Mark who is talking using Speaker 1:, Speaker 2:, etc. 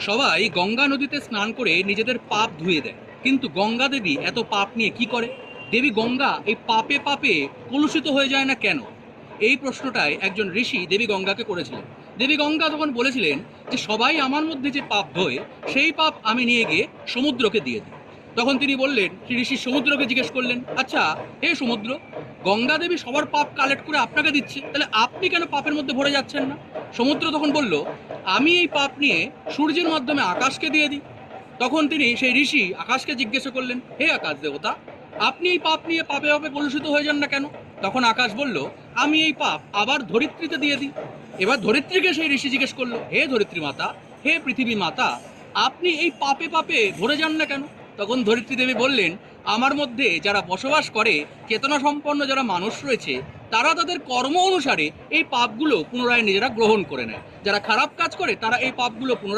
Speaker 1: সবাই গঙ্গা নদীতে স্নান করে নিজেদের পাপ ধুয়ে দেয়, কিন্তু গঙ্গা দেবী এত পাপ নিয়ে কি করে? দেবী গঙ্গা এই পাপে পাপে কলুষিত হয়ে যায় না কেন? এই প্রশ্নটাই একজন ঋষি দেবী গঙ্গাকে করেছিলেন। দেবী গঙ্গা তখন বলেছিলেন যে সবাই আমার মধ্যে যে পাপ ধোয় সেই পাপ আমি নিয়ে গিয়ে সমুদ্রকে দিয়ে দিই। তখন তিনি বললেন, শ্রী ঋষি সমুদ্রকে জিজ্ঞেস করলেন, আচ্ছা হে সমুদ্র, গঙ্গা দেবী সবার পাপ কালেক্ট করে আপনাকে দিচ্ছে, তাহলে আপনি কেন পাপের মধ্যে ভরে যাচ্ছেন না? সমুদ্র তখন বলল, আমি এই পাপ নিয়ে সূর্যের মাধ্যমে আকাশকে দিয়ে দিই। তখন তিনি সেই ঋষি আকাশকে জিজ্ঞাসা করলেন, হে আকাশ দেবতা, আপনি এই পাপ নিয়ে পাপে পাপে কলুষিত হয়ে যান না কেন? তখন আকাশ বলল, আমি এই পাপ আবার ধরিত্রীতে দিয়ে দিই। এবার ধরিত্রীকে সেই ঋষি জিজ্ঞেস করলো, হে ধরিত্রী মাতা, হে পৃথিবী মাতা, আপনি এই পাপে পাপে ভরে যান না কেন? তখন ধরিত্রী দেবী বললেন, আমার মধ্যে যারা বসবাস করে, চেতনা সম্পন্ন যারা মানুষ রয়েছে, তারা তাদের কর্ম অনুসারে এই পাপগুলো পুনরায় নিজেরা গ্রহণ করে নেয়। যারা খারাপ কাজ করে তারা এই পাপগুলো পুনরায়